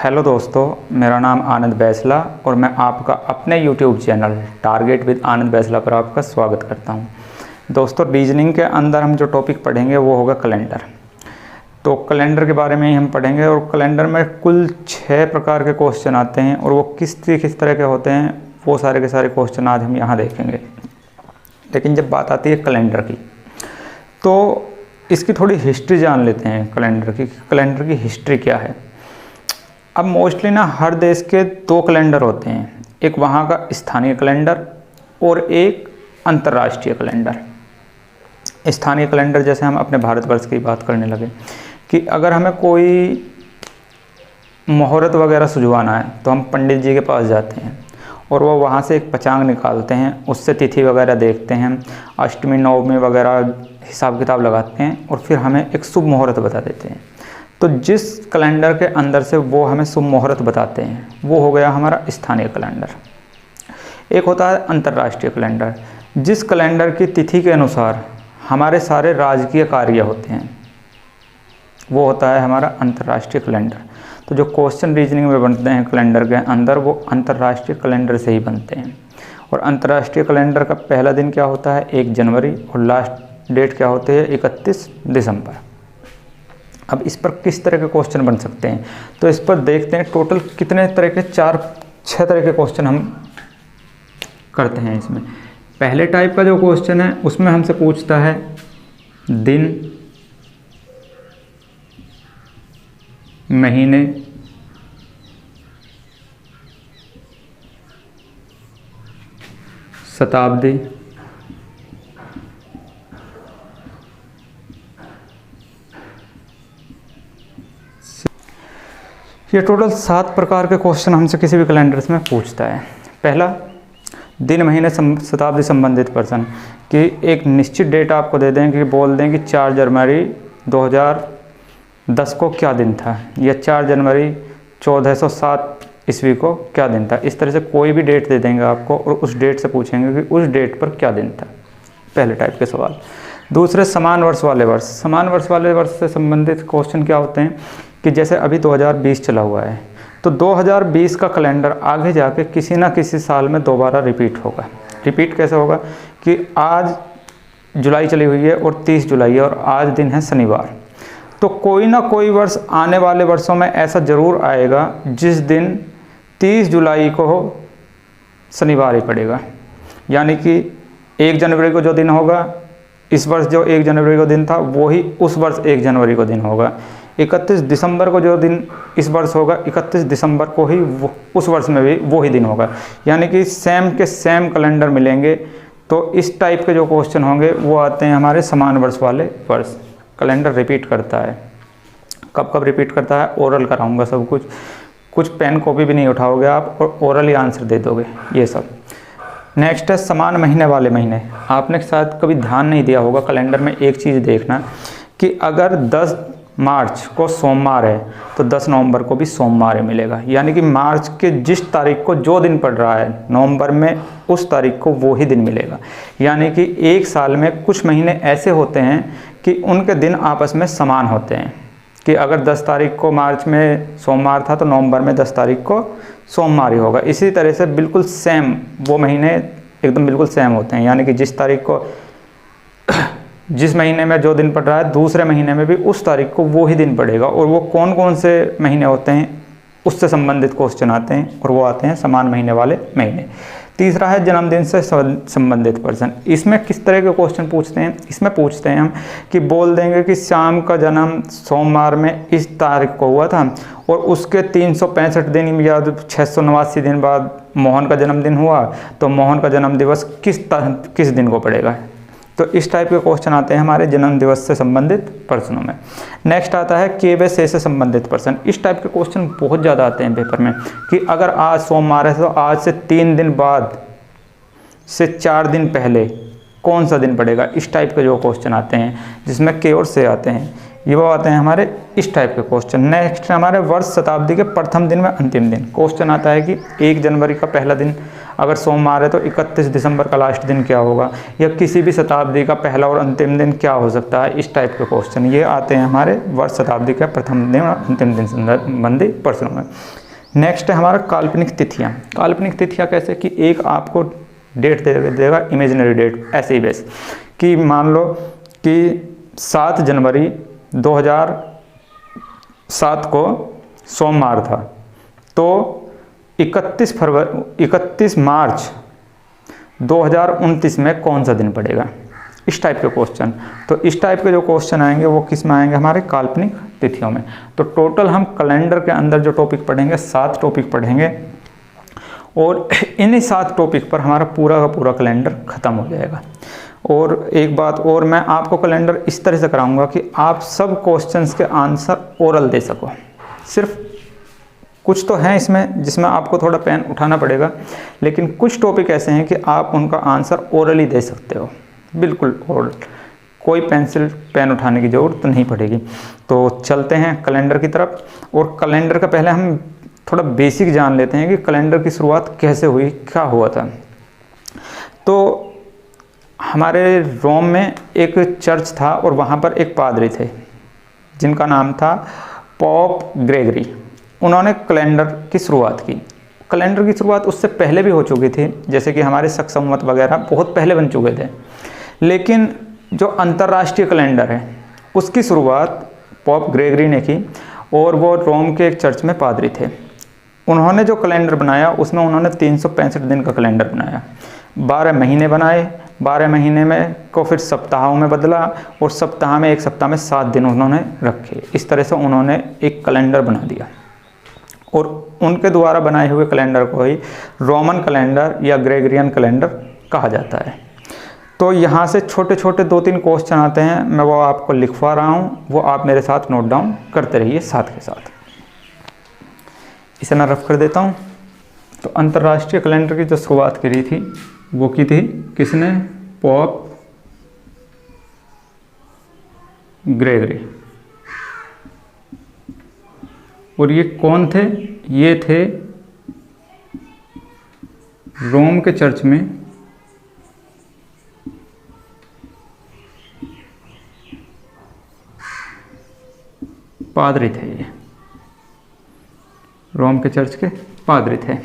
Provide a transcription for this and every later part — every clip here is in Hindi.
हेलो दोस्तों, मेरा नाम आनंद बैसला और मैं आपका अपने YouTube चैनल टारगेट विद आनंद बैसला पर आपका स्वागत करता हूं। दोस्तों, रीजनिंग के अंदर हम जो टॉपिक पढ़ेंगे वो होगा कैलेंडर। तो कैलेंडर के बारे में ही हम पढ़ेंगे और कैलेंडर में कुल 6 प्रकार के क्वेश्चन आते हैं और वो किस तरह के होते हैं वो सारे के सारे क्वेश्चन आज हम यहाँ देखेंगे। लेकिन जब बात आती है कैलेंडर की तो इसकी थोड़ी हिस्ट्री जान लेते हैं। कैलेंडर की हिस्ट्री क्या है। अब मोस्टली ना हर देश के 2 कैलेंडर होते हैं, एक वहाँ का स्थानीय कैलेंडर और एक अंतर्राष्ट्रीय कैलेंडर। स्थानीय कैलेंडर जैसे हम अपने भारतवर्ष की बात करने लगे कि अगर हमें कोई मुहूर्त वगैरह सुझवाना है तो हम पंडित जी के पास जाते हैं और वो वहाँ से एक पंचांग निकालते हैं, उससे तिथि वगैरह देखते हैं, अष्टमी नवमी वगैरह हिसाब किताब लगाते हैं और फिर हमें एक शुभ मुहूर्त बता देते हैं। तो जिस कैलेंडर के अंदर से वो हमें शुभ मुहूर्त बताते हैं वो हो गया हमारा स्थानीय कैलेंडर। एक होता है अंतर्राष्ट्रीय कैलेंडर, जिस कैलेंडर की तिथि के अनुसार हमारे सारे राजकीय कार्य होते हैं, वो होता है हमारा अंतर्राष्ट्रीय कैलेंडर। तो जो क्वेश्चन रीजनिंग में बनते हैं कैलेंडर के अंदर वो अंतर्राष्ट्रीय कैलेंडर से ही बनते हैं। और अंतर्राष्ट्रीय कैलेंडर का पहला दिन क्या होता है 1 जनवरी और लास्ट डेट क्या होती है 31 दिसंबर। अब इस पर किस तरह के क्वेश्चन बन सकते हैं तो इस पर देखते हैं टोटल कितने तरह के 4-6 तरह के क्वेश्चन हम करते हैं। इसमें पहले टाइप का जो क्वेश्चन है उसमें हमसे पूछता है दिन, महीने, शताब्दी, ये टोटल 7 प्रकार के क्वेश्चन हमसे किसी भी कैलेंडर में पूछता है। पहला, दिन, महीने, शताब्दी संबंधित पर्सन कि एक निश्चित डेट आपको दे दें कि बोल दें कि 4 जनवरी 2010 को क्या दिन था या 4 जनवरी 1407 ईस्वी को क्या दिन था। इस तरह से कोई भी डेट दे देंगे आपको और उस डेट से पूछेंगे कि उस डेट पर क्या दिन था। पहले टाइप के सवाल। दूसरे, समान वर्ष वाले वर्ष। समान वर्ष वाले वर्ष से संबंधित क्वेश्चन क्या होते हैं कि जैसे अभी 2020 चला हुआ है तो 2020 का कैलेंडर आगे जाके किसी ना किसी साल में दोबारा रिपीट होगा। रिपीट कैसे होगा कि आज जुलाई चली हुई है और 30 जुलाई है और आज दिन है शनिवार। तो कोई ना कोई वर्ष आने वाले वर्षों में ऐसा ज़रूर आएगा जिस दिन 30 जुलाई को शनिवार ही पड़ेगा। यानी कि 1 जनवरी को जो दिन होगा इस वर्ष जो 1 जनवरी को दिन था वही उस वर्ष 1 जनवरी को दिन होगा। 31 दिसंबर को जो दिन इस वर्ष होगा 31 दिसंबर को ही उस वर्ष में भी वो ही दिन होगा। यानी कि सेम के सेम कैलेंडर मिलेंगे। तो इस टाइप के जो क्वेश्चन होंगे वो आते हैं हमारे समान वर्ष वाले वर्ष। कैलेंडर रिपीट करता है। कब कब रिपीट करता है ओरल कराऊंगा सब कुछ पेन कॉपी भी नहीं उठाओगे आप और ओरल ही आंसर दे दोगे ये सब। नेक्स्ट है समान महीने वाले महीने। आपने शायद कभी ध्यान नहीं दिया होगा कैलेंडर में एक चीज़ देखना कि अगर 10 मार्च को सोमवार है तो 10 नवंबर को भी सोमवार ही मिलेगा। यानी कि मार्च के जिस तारीख को जो दिन पड़ रहा है नवंबर में उस तारीख को वो ही दिन मिलेगा। यानी कि एक साल में कुछ महीने ऐसे होते हैं कि उनके दिन आपस में समान होते हैं कि अगर 10 तारीख को मार्च में सोमवार था तो नवंबर में 10 तारीख को सोमवार ही होगा। इसी तरह से बिल्कुल सेम वो महीने एकदम बिल्कुल सेम होते हैं। यानी कि जिस तारीख को जिस महीने में जो दिन पड़ रहा है दूसरे महीने में भी उस तारीख को वो ही दिन पड़ेगा। और वो कौन कौन से महीने होते हैं उससे संबंधित क्वेश्चन आते हैं और वो आते हैं समान महीने वाले महीने। तीसरा है जन्मदिन से संबंधित पर्सन। इसमें किस तरह के क्वेश्चन पूछते हैं, इसमें पूछते हैं हम कि बोल देंगे कि श्याम का जन्म सोमवार में इस तारीख को हुआ था और उसके 365 दिन या 689 दिन बाद मोहन का जन्मदिन हुआ तो मोहन का जन्म दिवस किस दिन को पड़ेगा। तो इस टाइप के क्वेश्चन आते हैं हमारे जन्म दिवस से संबंधित पर्सनों में। नेक्स्ट आता है KWC से संबंधित पर्सन। इस टाइप के क्वेश्चन बहुत ज़्यादा आते हैं पेपर में कि अगर आज सोमवार है तो आज से 3 दिन बाद से 4 दिन पहले कौन सा दिन पड़ेगा। इस टाइप के जो क्वेश्चन आते हैं जिसमें K और से आते हैं। ये वो आते हैं हमारे इस टाइप के क्वेश्चन। नेक्स्ट हमारे वर्ष शताब्दी के प्रथम दिन व अंतिम दिन। क्वेश्चन आता है कि 1 जनवरी का पहला दिन अगर सोमवार है तो 31 दिसंबर का लास्ट दिन क्या होगा, या किसी भी शताब्दी का पहला और अंतिम दिन क्या हो सकता है। इस टाइप के क्वेश्चन ये आते हैं हमारे वर्ष शताब्दी के प्रथम दिन और अंतिम दिन संबंधी प्रश्नों में। नेक्स्ट है हमारा काल्पनिक तिथियाँ। काल्पनिक तिथियाँ कैसे कि एक आपको डेट दे देगा, इमेजिनरी डेट, ऐसे ही बेस कि मान लो कि 7 जनवरी 2007 को सोमवार था, तो 31 मार्च 2029 में कौन सा दिन पड़ेगा। इस टाइप के क्वेश्चन। तो इस टाइप के जो क्वेश्चन आएंगे वो किस में आएंगे, हमारे काल्पनिक तिथियों में। तो टोटल हम कैलेंडर के अंदर जो टॉपिक पढ़ेंगे 7 टॉपिक पढ़ेंगे, और इन्हीं 7 टॉपिक पर हमारा पूरा का पूरा कैलेंडर ख़त्म हो जाएगा। और एक बात और, मैं आपको कैलेंडर इस तरह से कराऊंगा कि आप सब क्वेश्चंस के आंसर ओरल दे सको। सिर्फ कुछ तो हैं इसमें जिसमें आपको थोड़ा पेन उठाना पड़ेगा, लेकिन कुछ टॉपिक ऐसे हैं कि आप उनका आंसर ओरली दे सकते हो, बिल्कुल ओरल, कोई पेंसिल पेन उठाने की ज़रूरत नहीं पड़ेगी। तो चलते हैं कैलेंडर की तरफ। और कैलेंडर का पहले हम थोड़ा बेसिक जान लेते हैं कि कैलेंडर की शुरुआत कैसे हुई, क्या हुआ था। तो हमारे रोम में एक चर्च था और वहाँ पर एक पादरी थे जिनका नाम था पॉप ग्रेगरी। उन्होंने कैलेंडर की शुरुआत की। कैलेंडर की शुरुआत उससे पहले भी हो चुकी थी, जैसे कि हमारे शक संवत वगैरह बहुत पहले बन चुके थे, लेकिन जो अंतर्राष्ट्रीय कैलेंडर है उसकी शुरुआत पॉप ग्रेगरी ने की, और वो रोम के एक चर्च में पादरी थे। उन्होंने जो कैलेंडर बनाया उसमें उन्होंने 365 दिन का कैलेंडर बनाया, 12 महीने बनाए, 12 महीने में को फिर सप्ताहों में बदला, और सप्ताह में एक सप्ताह में 7 दिन उन्होंने रखे। इस तरह से उन्होंने एक कैलेंडर बना दिया, और उनके द्वारा बनाए हुए कैलेंडर को ही रोमन कैलेंडर या ग्रेगरियन कैलेंडर कहा जाता है। तो यहाँ से छोटे छोटे 2-3 क्वेश्चन आते हैं, मैं वो आपको लिखवा रहा हूँ, वो आप मेरे साथ नोट डाउन करते रहिए साथ के साथ। इसे मैं रफ कर देता हूँ। तो अंतर्राष्ट्रीय कैलेंडर की जो शुरुआत करी थी वो की थी किसने, पॉप ग्रेगरी। और ये कौन थे, ये थे रोम के चर्च में पादरी थे। ये रोम के चर्च के पादरी थे।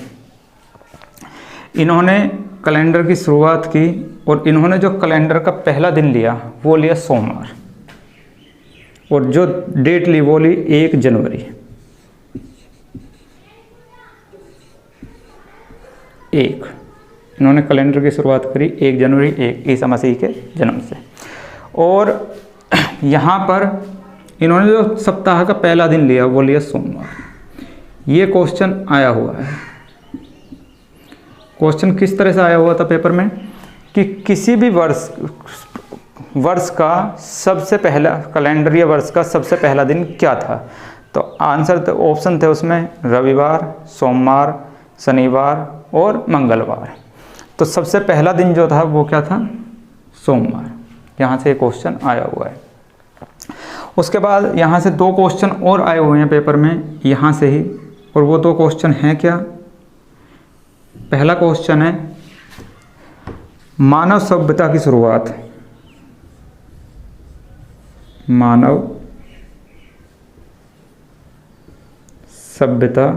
इन्होंने कैलेंडर की शुरुआत की, और इन्होंने जो कैलेंडर का पहला दिन लिया वो लिया सोमवार, और जो डेट ली वो ली 1 जनवरी। 1 इन्होंने कैलेंडर की शुरुआत करी 1 जनवरी 1 ईसा मसीह के जन्म से। और यहाँ पर इन्होंने जो सप्ताह का पहला दिन लिया वो लिया सोमवार। ये क्वेश्चन आया हुआ है। क्वेश्चन किस तरह से आया हुआ था पेपर में कि किसी भी वर्ष का सबसे पहला कैलेंडर या वर्ष का सबसे पहला दिन क्या था। तो आंसर तो ऑप्शन थे उसमें रविवार, सोमवार, शनिवार और मंगलवार। तो सबसे पहला दिन जो था वो क्या था, सोमवार। यहाँ से क्वेश्चन आया हुआ है। उसके बाद यहाँ से 2 क्वेश्चन और आए हुए हैं पेपर में यहाँ से ही, और वो 2 क्वेश्चन हैं क्या। पहला क्वेश्चन है मानव सभ्यता की शुरुआत। मानव सभ्यता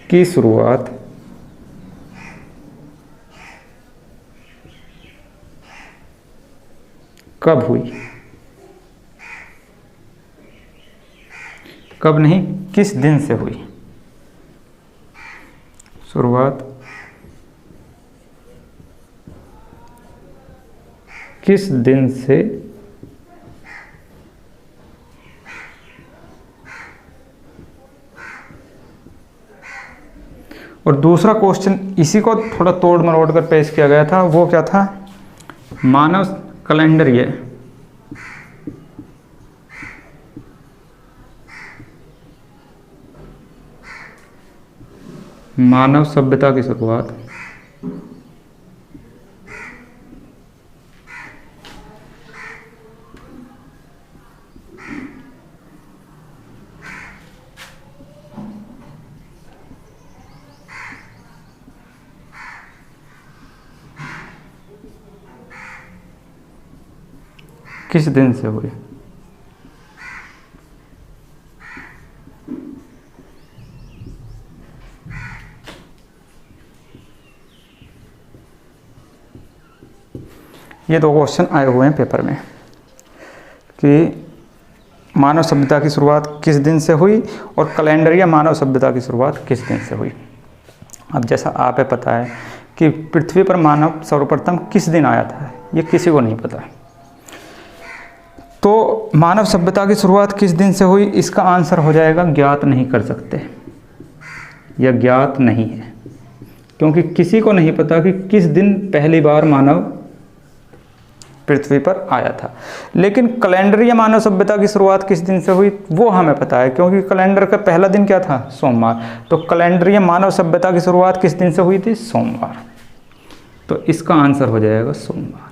की शुरुआत कब हुई, कब नहीं किस दिन से हुई। शुरुआत किस दिन से और दूसरा क्वेश्चन इसी को थोड़ा तोड़ मरोड़ कर पेश किया गया था, वो क्या था, मानव कैलेंडर। ये मानव सभ्यता की शुरुआत किस दिन से हुई? ये दो क्वेश्चन आए हुए हैं पेपर में कि मानव सभ्यता की शुरुआत किस दिन से हुई और कैलेंडर या मानव सभ्यता की शुरुआत किस दिन से हुई। अब जैसा आप पता है कि पृथ्वी पर मानव सर्वप्रथम किस दिन आया था, ये किसी को नहीं पता। तो मानव सभ्यता की शुरुआत किस दिन से हुई, इसका आंसर हो जाएगा ज्ञात नहीं कर सकते या ज्ञात नहीं है, क्योंकि किसी को नहीं पता कि किस दिन पहली बार मानव पृथ्वी पर आया था। लेकिन कैलेंडर या मानव सभ्यता की शुरुआत किस दिन से हुई वो हमें पता है, क्योंकि कैलेंडर का पहला दिन क्या था, सोमवार। तो कैलेंडर या मानव सभ्यता की शुरुआत किस दिन से हुई थी, सोमवार। तो इसका आंसर हो जाएगा सोमवार।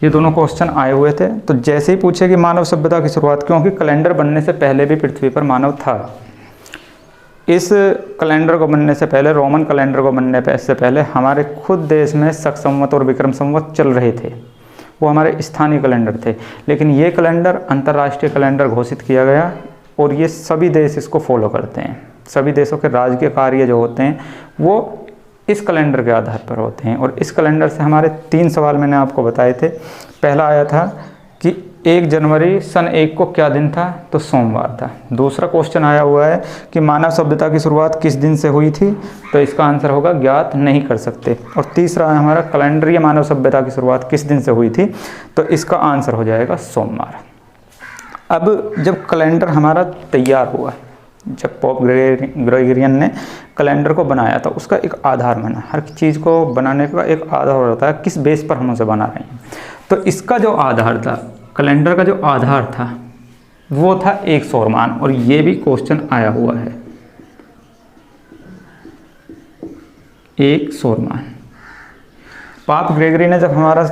ये दोनों क्वेश्चन आए हुए थे, तो जैसे ही पूछे कि मानव सभ्यता की शुरुआत, क्योंकि कैलेंडर बनने से पहले भी पृथ्वी पर मानव था। इस कैलेंडर को बनने से पहले, रोमन कैलेंडर को बनने से पहले हमारे खुद देश में शक संवत और विक्रम संवत चल रहे थे, वो हमारे स्थानीय कैलेंडर थे। लेकिन ये कैलेंडर अंतर्राष्ट्रीय कैलेंडर घोषित किया गया और ये सभी देश इसको फॉलो करते हैं। सभी देशों के राजकीय कार्य जो होते हैं वो इस कैलेंडर के आधार पर होते हैं। और इस कैलेंडर से हमारे 3 सवाल मैंने आपको बताए थे। पहला आया था कि 1 जनवरी सन 1 को क्या दिन था, तो सोमवार था। दूसरा क्वेश्चन आया हुआ है कि मानव सभ्यता की शुरुआत किस दिन से हुई थी, तो इसका आंसर होगा ज्ञात नहीं कर सकते। और तीसरा है हमारा कैलेंडर या मानव सभ्यता की शुरुआत किस दिन से हुई थी, तो इसका आंसर हो जाएगा सोमवार। अब जब कैलेंडर हमारा तैयार हुआ, जब पोप ग्रेगोरियन ने कैलेंडर को बनाया था, उसका एक आधार बना। हर चीज़ को बनाने का एक आधार होता है, किस बेस पर हम उसे बना रहे हैं। तो इसका जो आधार था, कैलेंडर का जो आधार था वो था एक सौरमान। और ये भी क्वेश्चन आया हुआ है, एक सौरमान। पाप ग्रेगरी ने जब हमारा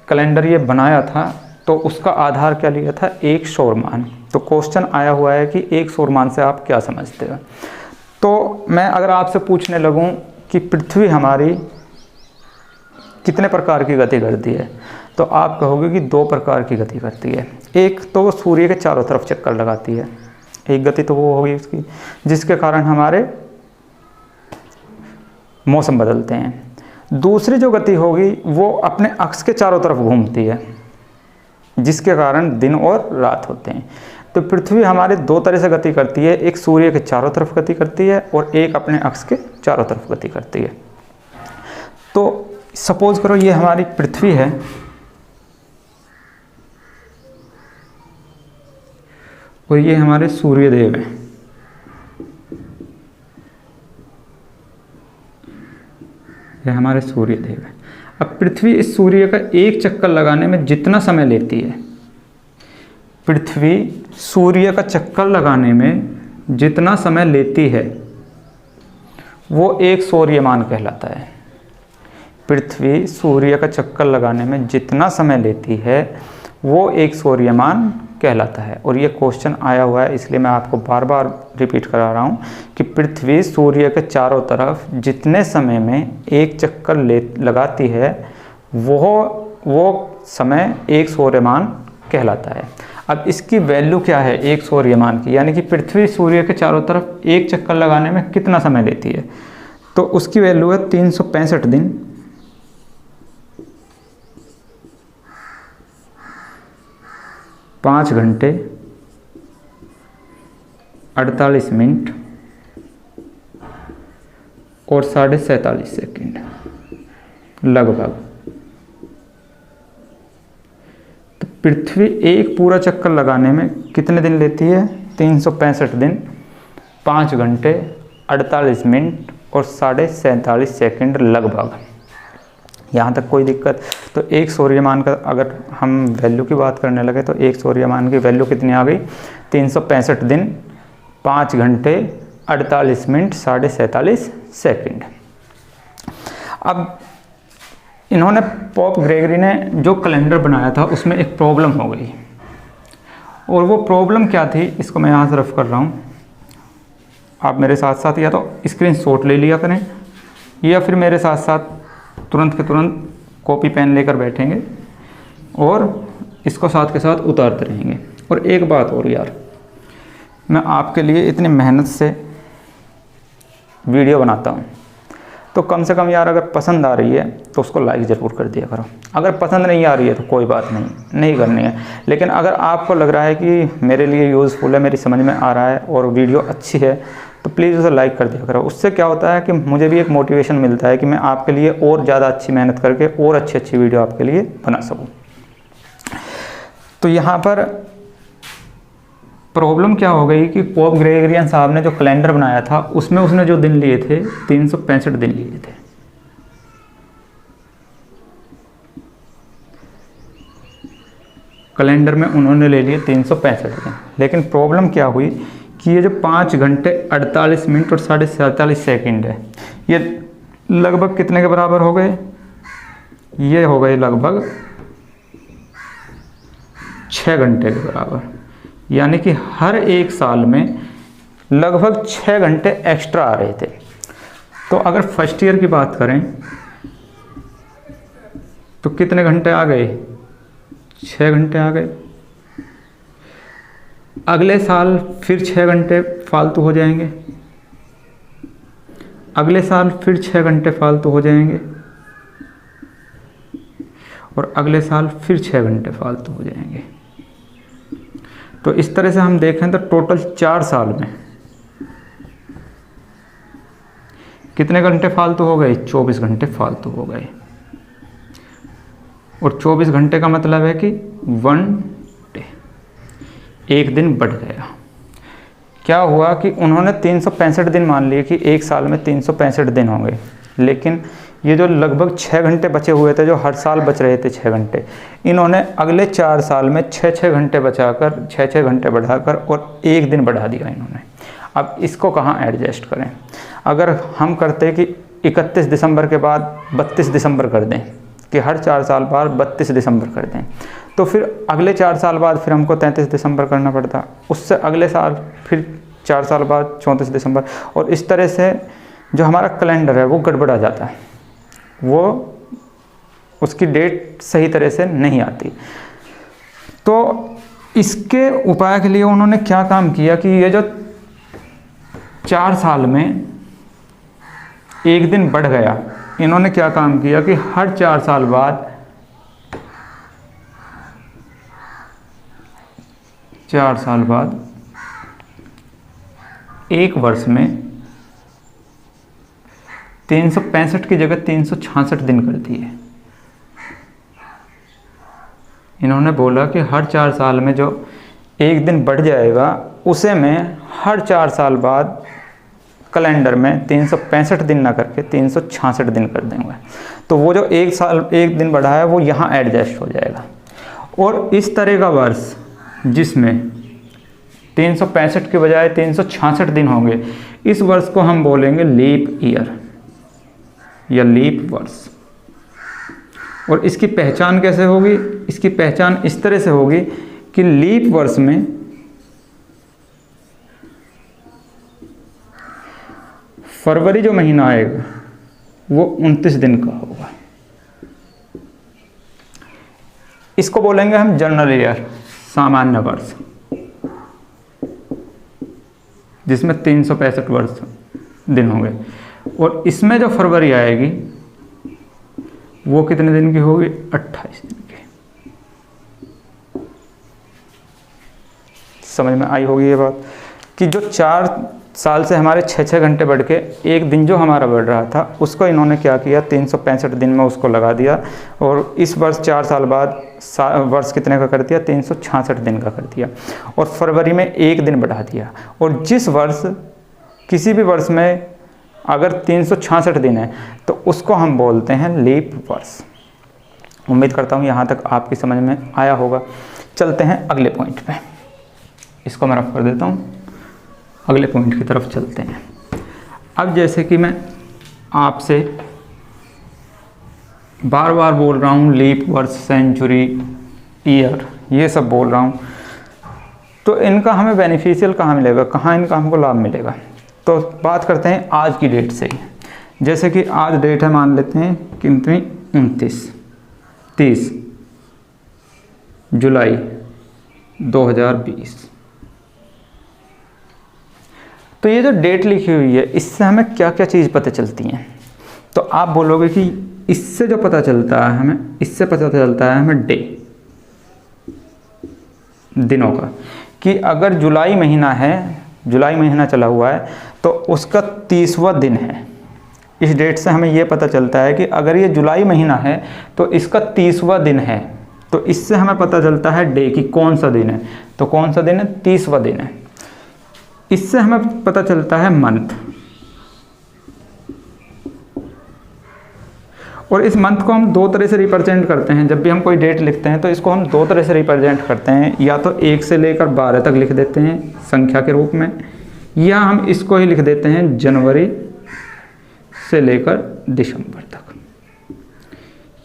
कैलेंडर ये बनाया था तो उसका आधार क्या लिया था, एक सौरमान। तो क्वेश्चन आया हुआ है कि एक सौरमान से आप क्या समझते हो। तो मैं अगर आपसे पूछने लगूं कि पृथ्वी हमारी कितने प्रकार की गति करती है, तो आप कहोगे कि 2 प्रकार की गति करती है। एक तो वो सूर्य के चारों तरफ चक्कर लगाती है, एक गति तो वो होगी उसकी जिसके कारण हमारे मौसम बदलते हैं। दूसरी जो गति होगी वो अपने अक्ष के चारों तरफ घूमती है, जिसके कारण दिन और रात होते हैं। तो पृथ्वी हमारे 2 तरह से गति करती है, एक सूर्य के चारों तरफ गति करती है और एक अपने अक्ष के चारों तरफ गति करती है। तो सपोज करो ये हमारी पृथ्वी है और ये हमारे सूर्य देव हैं। ये हमारे सूर्य देव हैं। अब पृथ्वी इस सूर्य का एक चक्कर लगाने में जितना समय लेती है, पृथ्वी सूर्य का चक्कर लगाने में जितना समय लेती है वो एक सौर्यमान कहलाता है। पृथ्वी सूर्य का चक्कर लगाने में जितना समय लेती है वो एक सौर्यमान कहलाता है। और ये क्वेश्चन आया हुआ है, इसलिए मैं आपको बार बार रिपीट करा रहा हूँ कि पृथ्वी सूर्य के चारों तरफ जितने समय में एक चक्कर लगाती है वो समय एक सौर्यमान कहलाता है। अब इसकी वैल्यू क्या है एक सौर्यमान की, यानी कि पृथ्वी सूर्य के चारों तरफ एक चक्कर लगाने में कितना समय लेती है, तो उसकी वैल्यू है 365 दिन, 5 घंटे 48 मिनट और 47.5 सेकेंड लगभग। तो पृथ्वी एक पूरा चक्कर लगाने में कितने दिन लेती है, 365 दिन, 5 घंटे 48 मिनट और 47.5 सेकेंड लगभग। यहाँ तक कोई दिक्कत? तो एक सौर्यमान का अगर हम वैल्यू की बात करने लगे तो एक सौर्यमान की वैल्यू कितनी आ गई, 365 दिन, 5 घंटे 48 मिनट 47.5 सेकेंड। अब इन्होंने पोप ग्रेगरी ने जो कैलेंडर बनाया था उसमें एक प्रॉब्लम हो गई, और वो प्रॉब्लम क्या थी इसको मैं यहाँ से रफ कर रहा हूँ। आप मेरे साथ साथ या तो स्क्रीनशॉट ले लिया करें या फिर मेरे साथ साथ तुरंत के तुरंत कॉपी पेन लेकर बैठेंगे और इसको साथ के साथ उतारते रहेंगे। और एक बात और यार, मैं आपके लिए इतनी मेहनत से वीडियो बनाता हूँ, तो कम से कम यार अगर पसंद आ रही है तो उसको लाइक ज़रूर कर दिया करो। अगर पसंद नहीं आ रही है तो कोई बात नहीं करनी है। लेकिन अगर आपको लग रहा है कि मेरे लिए यूज़फुल है, मेरी समझ में आ रहा है और वीडियो अच्छी है, तो प्लीज़ उसे लाइक कर दिया करो। उससे क्या होता है कि मुझे भी एक मोटिवेशन मिलता है कि मैं आपके लिए और ज़्यादा अच्छी मेहनत करके और अच्छी वीडियो आपके लिए बना सकूँ। तो यहाँ पर प्रॉब्लम क्या हो गई कि पोप ग्रेगरियन साहब ने जो कैलेंडर बनाया था उसमें उसने जो दिन लिए थे 365 दिन लिए थे। कैलेंडर में उन्होंने ले लिए 365 दिन। लेकिन प्रॉब्लम क्या हुई कि ये जो 5 घंटे 48 मिनट और 47 सेकंड है, ये लगभग कितने के बराबर हो गए? ये हो गए लगभग 6 घंटे के बराबर। यानी कि हर एक साल में लगभग 6 घंटे एक्स्ट्रा आ रहे थे। तो अगर फर्स्ट ईयर की बात करें तो कितने घंटे आ गए? 6 घंटे आ गए। अगले साल फिर 6 घंटे फालतू हो जाएंगे, अगले साल फिर 6 घंटे फालतू हो जाएंगे और अगले साल फिर 6 घंटे फालतू हो जाएंगे। तो इस तरह से हम देखें तो टोटल 4 साल में कितने घंटे फालतू हो गए? 24 घंटे फालतू हो गए। और 24 घंटे का मतलब है कि 1 डे, एक दिन बढ़ गया। क्या हुआ कि उन्होंने 365 दिन मान लिए कि एक साल में 365 दिन होंगे, लेकिन ये जो लगभग 6 घंटे बचे हुए थे, जो हर साल बच रहे थे 6 घंटे, इन्होंने अगले 4 साल में 6-6 घंटे बचाकर 6-6 घंटे बढ़ाकर और एक दिन बढ़ा दिया इन्होंने। अब इसको कहाँ एडजस्ट करें? अगर हम करते कि 31 दिसंबर के बाद 32 दिसंबर कर दें, कि हर 4 साल बाद 32 दिसंबर कर दें, तो फिर अगले 4 साल बाद फिर हमको 33 दिसंबर करना पड़ता, उससे अगले साल फिर 4 साल बाद 34 दिसंबर, और इस तरह से जो हमारा कैलेंडर है वो गड़बड़ा जाता है, वो उसकी डेट सही तरह से नहीं आती। तो इसके उपाय के लिए उन्होंने क्या काम किया कि ये जो 4 साल में एक दिन बढ़ गया, इन्होंने क्या काम किया कि हर 4 साल बाद 4 साल बाद एक वर्ष में 365 की जगह 366 दिन कर दिए। इन्होंने बोला कि हर 4 साल में जो एक दिन बढ़ जाएगा उसे मैं हर 4 साल बाद कैलेंडर में 365 दिन ना करके 366 दिन कर देंगे। तो वो जो एक साल एक दिन बढ़ा है वो यहाँ एडजस्ट हो जाएगा। और इस तरह का वर्ष जिसमें 365 के बजाय 366 दिन होंगे, इस वर्ष को हम बोलेंगे लीप ईयर या लीप वर्ष। और इसकी पहचान कैसे होगी? इसकी पहचान इस तरह से होगी कि लीप वर्ष में फरवरी जो महीना आएगा वो 29 दिन का होगा। इसको बोलेंगे हम जनरल ईयर, सामान्य वर्ष, जिसमें 365 वर्ष दिन होंगे। और इसमें जो फरवरी आएगी वो कितने दिन की होगी? 28 दिन की। समझ में आई होगी ये बात कि जो 4 साल से हमारे 6-6 घंटे बढ़ के एक दिन जो हमारा बढ़ रहा था उसको इन्होंने क्या किया, 365 दिन में उसको लगा दिया। और इस वर्ष 4 साल बाद वर्ष कितने का कर दिया? 366 दिन का कर दिया। और फरवरी में एक दिन बढ़ा दिया। और जिस वर्ष, किसी भी वर्ष में अगर 366 दिन है तो उसको हम बोलते हैं लीप वर्ष। उम्मीद करता हूँ यहाँ तक आपकी समझ में आया होगा। चलते हैं अगले पॉइंट पे, इसको मैं रफ कर देता हूँ, अगले पॉइंट की तरफ चलते हैं। अब जैसे कि मैं आपसे बार बार बोल रहा हूँ लीप वर्ष, सेंचुरी, ईयर, ये सब बोल रहा हूँ, तो इनका हमें बेनिफिशियल कहाँ मिलेगा, कहाँ इनका हमको लाभ मिलेगा? तो बात करते हैं आज की डेट से ही। जैसे कि आज डेट है, मान लेते हैं कितनी, 29। 30 जुलाई 2020। तो ये जो डेट लिखी हुई है इससे हमें क्या क्या चीज़ पता चलती हैं? तो आप बोलोगे कि इससे जो पता चलता है हमें, इससे पता चलता है हमें डे, दिनों का, कि अगर जुलाई महीना है, जुलाई महीना चला हुआ है तो उसका 30वां दिन है। इस डेट से हमें ये पता चलता है कि अगर ये जुलाई महीना है तो इसका 30वां दिन है। तो इससे हमें पता चलता है डे की कौन सा दिन है। तो कौन सा दिन है? 30वां दिन है। इससे हमें पता चलता है मंथ, और इस मंथ को हम दो तरह से रिप्रेजेंट करते हैं। जब भी हम कोई डेट लिखते हैं तो इसको हम दो तरह से रिप्रेजेंट करते हैं, या तो 1 से लेकर 12 तक लिख देते हैं संख्या के रूप में, या हम इसको ही लिख देते हैं जनवरी से लेकर दिसंबर तक।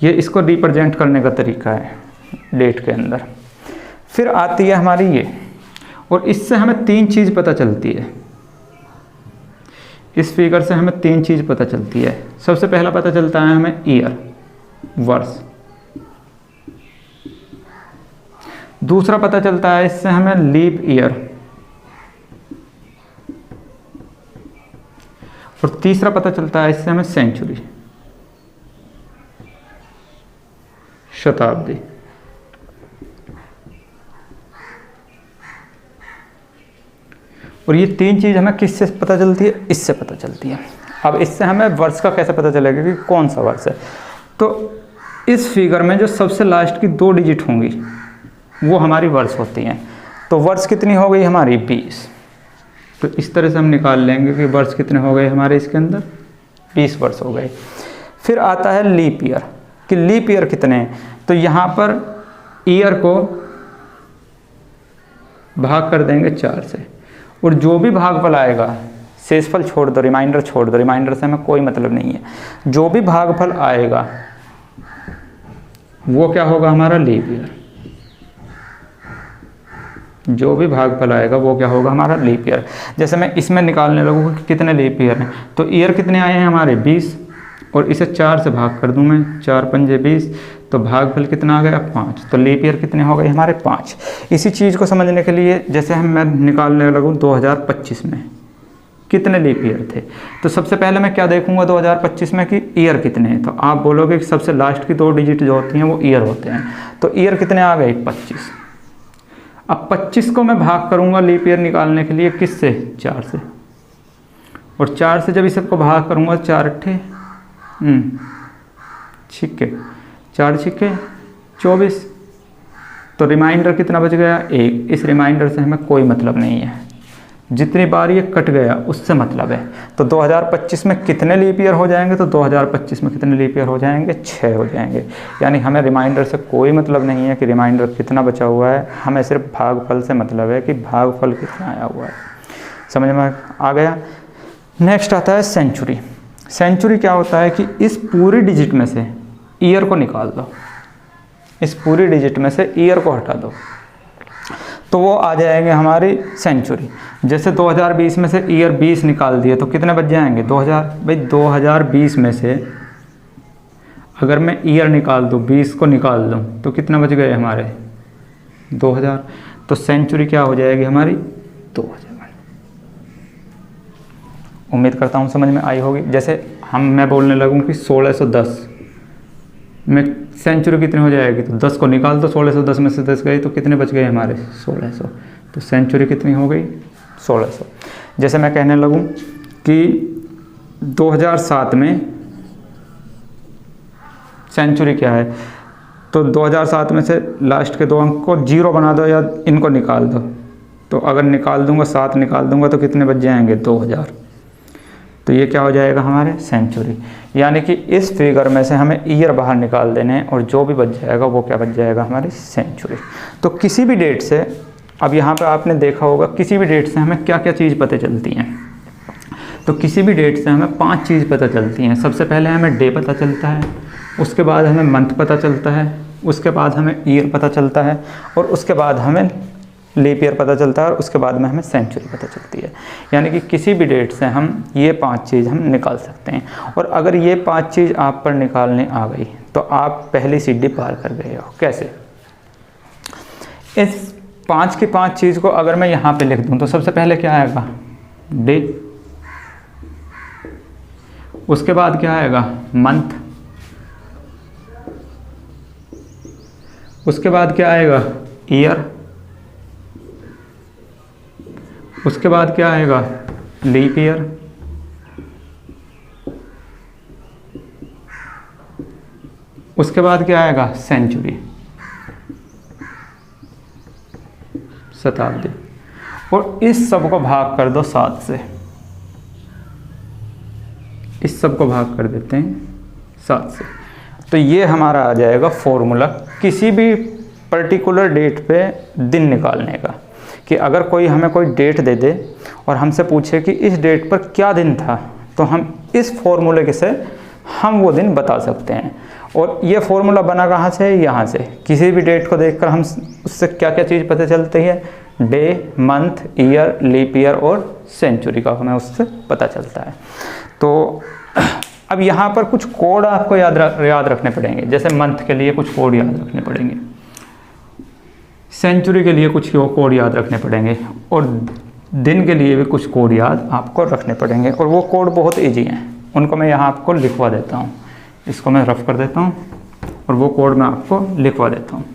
ये इसको रिप्रेजेंट करने का तरीका है डेट के अंदर। फिर आती है हमारी ये, और इससे हमें 3 चीज़ पता चलती है। इस फिगर से हमें 3 चीज़ पता चलती है। सबसे पहला पता चलता है हमें ईयर, वर्ष। दूसरा पता चलता है इससे हमें लीप ईयर, और तीसरा पता चलता है इससे हमें सेंचुरी, शताब्दी। और ये 3 चीज़ हमें किससे पता चलती है? इससे पता चलती है। अब इससे हमें वर्ष का कैसे पता चलेगा कि कौन सा वर्ष है? तो इस फिगर में जो सबसे लास्ट की 2 डिजिट होंगी वो हमारी वर्ष होती हैं। तो वर्ष कितनी हो गई हमारी? 20। तो इस तरह से हम निकाल लेंगे कि वर्ष कितने हो गए हमारे इसके अंदर? 20 वर्ष हो गए। फिर आता है लीप ईयर, कि लीप ईयर कितने हैं? तो यहाँ पर ईयर को भाग कर देंगे 4 से, और जो भी भागफल आएगा, शेषफल छोड़ दो, रिमाइंडर छोड़ दो, रिमाइंडर से हमें कोई मतलब नहीं है। जो भी भागफल आएगा वो क्या होगा? हमारा लीप ईयर। जो भी भागफल आएगा वो क्या होगा? हमारा लीप ईयर। जैसे मैं इसमें निकालने लगूँ कि कितने लीप ईयर हैं, तो ईयर कितने आए हैं हमारे? 20, और इसे 4 से भाग कर दूं मैं, 4 पंजे 20, तो भागफल कितना आ गया? 5। तो लीप ईयर कितने हो गए हमारे? 5। इसी चीज़ को समझने के लिए जैसे मैं निकालने लगूँ 2025 में कितने लीप ईयर थे, तो सबसे पहले मैं क्या देखूंगा 2025 में कि ईयर कितने हैं। तो आप बोलोगे कि सबसे लास्ट की 2 डिजिट जो होती हैं वो ईयर होते हैं। तो ईयर कितने आ गए? 25। अब 25 को मैं भाग करूंगा लीप ईयर निकालने के लिए किससे? 4 से, और 4 से जब इस सबको भाग करूंगा 4 अट्ठे छिक्के, 4 छिक्के 24, तो रिमाइंडर कितना बच गया? 1। इस रिमाइंडर से हमें कोई मतलब नहीं है, जितनी बार ये कट गया उससे मतलब है। तो 2025 में कितने लीप ईयर हो जाएंगे? तो 2025 में कितने लीप ईयर हो जाएंगे? 6 हो जाएंगे। यानी हमें रिमाइंडर से कोई मतलब नहीं है कि रिमाइंडर कितना बचा हुआ है, हमें सिर्फ भागफल से मतलब है कि भागफल कितना आया हुआ है। समझ में आ गया? नेक्स्ट आता है सेंचुरी। सेंचुरी क्या होता है कि इस पूरी डिजिट में से ईयर को निकाल दो, इस पूरी डिजिट में से ईयर को हटा दो, तो वो आ जाएंगे हमारी सेंचुरी। जैसे 2020 में से ईयर 20 निकाल दिए तो कितने बच जाएंगे? 2000। भाई 2020 में से अगर मैं ईयर निकाल दूँ, 20 को निकाल दूँ, तो कितना बच गए हमारे? 2000। तो सेंचुरी क्या हो जाएगी हमारी? 2000। उम्मीद करता हूँ समझ में आई होगी। जैसे मैं बोलने लगूँ कि 1610 में सेंचुरी कितनी हो जाएगी? तो 10 को निकाल दो, 1610 में से 10 गई तो कितने बच गए हमारे? 1600। तो सेंचुरी कितनी हो गई? 1600। जैसे मैं कहने लगूँ कि 2007 में सेंचुरी क्या है, तो 2007 में से लास्ट के 2 अंक को 0 बना दो या इनको निकाल दो। तो अगर निकाल दूंगा, 7 निकाल दूंगा तो कितने बच जाएंगे? 2000। तो ये क्या हो जाएगा हमारे? सेंचुरी। यानी कि इस फिगर में से हमें ईयर बाहर निकाल देने हैं, और जो भी बच जाएगा वो क्या बच जाएगा? हमारी सेंचुरी। तो किसी भी डेट से, अब यहाँ पे आपने देखा होगा किसी भी डेट से हमें क्या क्या चीज़ पता चलती हैं। तो किसी भी डेट से हमें 5 चीज़ पता चलती हैं। सबसे पहले हमें डे पता चलता है, उसके बाद हमें मंथ पता चलता है, उसके बाद हमें ईयर पता चलता है, और उसके बाद हमें लीप ईयर पता चलता है, और उसके बाद में हमें सेंचुरी पता चलती है। यानी कि किसी भी डेट से हम ये 5 चीज़ हम निकाल सकते हैं। और अगर ये 5 चीज़ आप पर निकालने आ गई तो आप पहली सीढ़ी पार कर गए हो। कैसे? इस 5 की 5 चीज़ को अगर मैं यहाँ पे लिख दूँ तो सबसे पहले क्या आएगा? डे। उसके बाद क्या आएगा? मंथ। उसके बाद क्या आएगा? ईयर। उसके बाद क्या आएगा? Leap year. उसके बाद क्या आएगा? सेंचुरी, शताब्दी। और इस सब को भाग कर दो 7 से। इस सब को भाग कर देते हैं 7 से। तो ये हमारा आ जाएगा फॉर्मूला किसी भी पर्टिकुलर डेट पे दिन निकालने का। कि अगर कोई हमें कोई डेट दे दे और हमसे पूछे कि इस डेट पर क्या दिन था, तो हम इस फॉर्मूले के से हम वो दिन बता सकते हैं। और ये फॉर्मूला बना कहाँ से? यहाँ से। किसी भी डेट को देखकर हम उससे क्या क्या चीज़ पता चलती है? Day, month, year, leap year और सेंचुरी का हमें उससे पता चलता है। तो अब यहाँ पर कुछ कोड आपको याद रखने पड़ेंगे। जैसे मंथ के लिए कुछ कोड याद रखने पड़ेंगे, सेंचुरी के लिए कुछ कोड याद रखने पड़ेंगे, और दिन के लिए भी कुछ कोड याद आपको रखने पड़ेंगे। और वो कोड बहुत ईजी हैं, उनको मैं यहाँ आपको लिखवा देता हूँ। इसको मैं रफ कर देता हूँ और वो कोड मैं आपको लिखवा देता हूँ।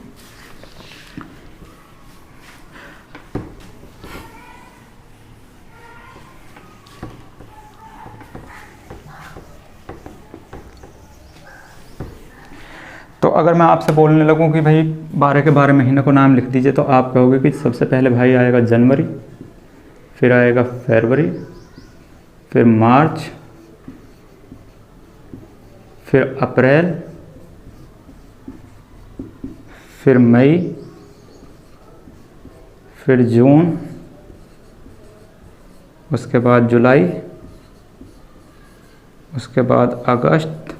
तो अगर मैं आपसे बोलने लगूं कि भाई 12 के 12 महीने को नाम लिख दीजिए, तो आप कहोगे कि सबसे पहले भाई आएगा जनवरी, फिर आएगा फरवरी, फिर मार्च, फिर अप्रैल, फिर मई, फिर जून, उसके बाद जुलाई, उसके बाद अगस्त,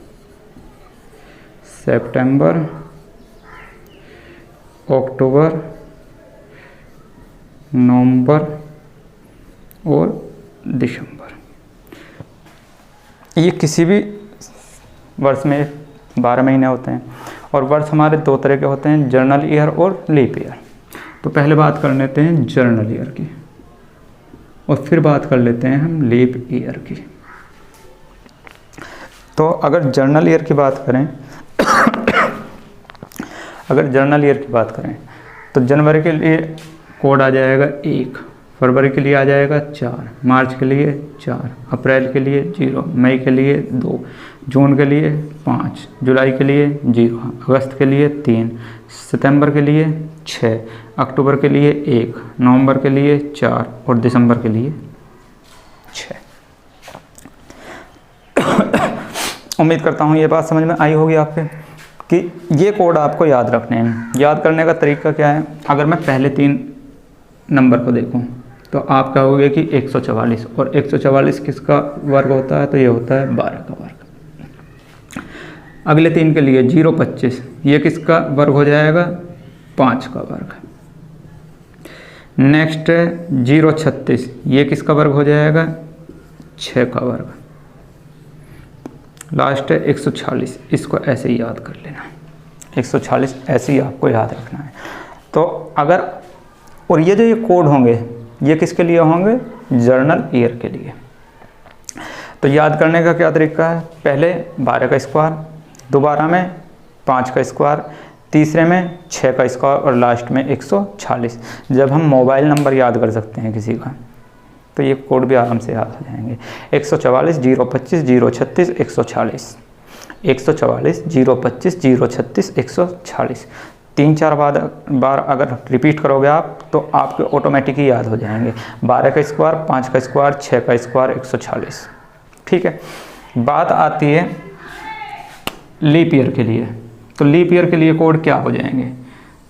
सितंबर, अक्टूबर, नवंबर और दिसंबर। ये किसी भी वर्ष में 12 महीने होते हैं। और वर्ष हमारे 2 तरह के होते हैं, जर्नल ईयर और लीप ईयर। तो पहले बात कर लेते हैं जर्नल ईयर की और फिर बात कर लेते हैं हम लीप ईयर की। तो अगर जर्नल ईयर की बात करें तो जनवरी के लिए कोड आ जाएगा 1, फरवरी के लिए आ जाएगा 4, मार्च के लिए 4, अप्रैल के लिए 0, मई के लिए 2, जून के लिए 5, जुलाई के लिए 0, अगस्त के लिए 3, सितंबर के लिए 6, अक्टूबर के लिए 1, नवंबर के लिए 4 और दिसंबर के लिए 6। उम्मीद करता हूँ ये बात समझ में आई होगी आपके कि ये कोड आपको याद रखने हैं। याद करने का तरीका क्या है? अगर मैं पहले 3 नंबर को देखूं तो आप कहोगे कि 144, और 144 किसका वर्ग होता है? तो ये होता है 12 का वर्ग। अगले 3 के लिए 025, ये किसका वर्ग हो जाएगा? 5 का वर्ग। नेक्स्ट है 036, ये किसका वर्ग हो जाएगा? 6 का वर्ग। लास्ट है 146, इसको ऐसे ही याद कर लेना। 146 ऐसे ही आपको याद रखना है। तो अगर, और ये जो ये कोड होंगे ये किसके लिए होंगे? जर्नल ईयर के लिए। तो याद करने का क्या तरीका है? पहले 12 का स्क्वायर, दोबारा में 5 का स्क्वायर, तीसरे में 6 का स्क्वायर और लास्ट में 146। जब हम मोबाइल नंबर याद कर सकते हैं किसी का तो ये कोड भी आराम से याद हो जाएंगे। 144 025 036 140, 144 025 036 140। 3-4 बार अगर रिपीट करोगे आप तो आपके ऑटोमेटिक ही याद हो जाएंगे। 12 का स्क्वायर, 5 का स्क्वायर, 6 का स्क्वायर, 140। ठीक है, बात आती है लीप ईयर के लिए। तो लीप ईयर के लिए कोड क्या हो जाएंगे?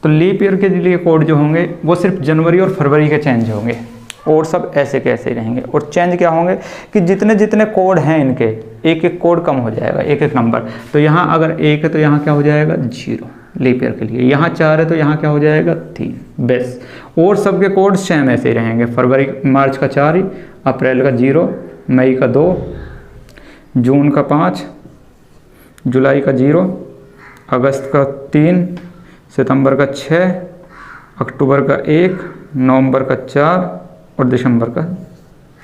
तो लीप ईयर के लिए कोड जो होंगे वो सिर्फ जनवरी और फरवरी के चेंज होंगे, और सब ऐसे कैसे ही रहेंगे। और चेंज क्या होंगे कि जितने जितने कोड हैं इनके एक एक कोड कम हो जाएगा, एक एक नंबर। तो यहाँ अगर 1 है तो यहाँ क्या हो जाएगा? 0 लीप ईयर के लिए। यहाँ 4 है तो यहाँ क्या हो जाएगा? 3 बस। और सबके कोड सेम ऐसे ही रहेंगे। फरवरी मार्च का 4, अप्रैल का 0, मई का 2, जून का 5, जुलाई का 0, अगस्त का 3, सितंबर का 6, अक्टूबर का 1, नवंबर का 4 और दिसंबर का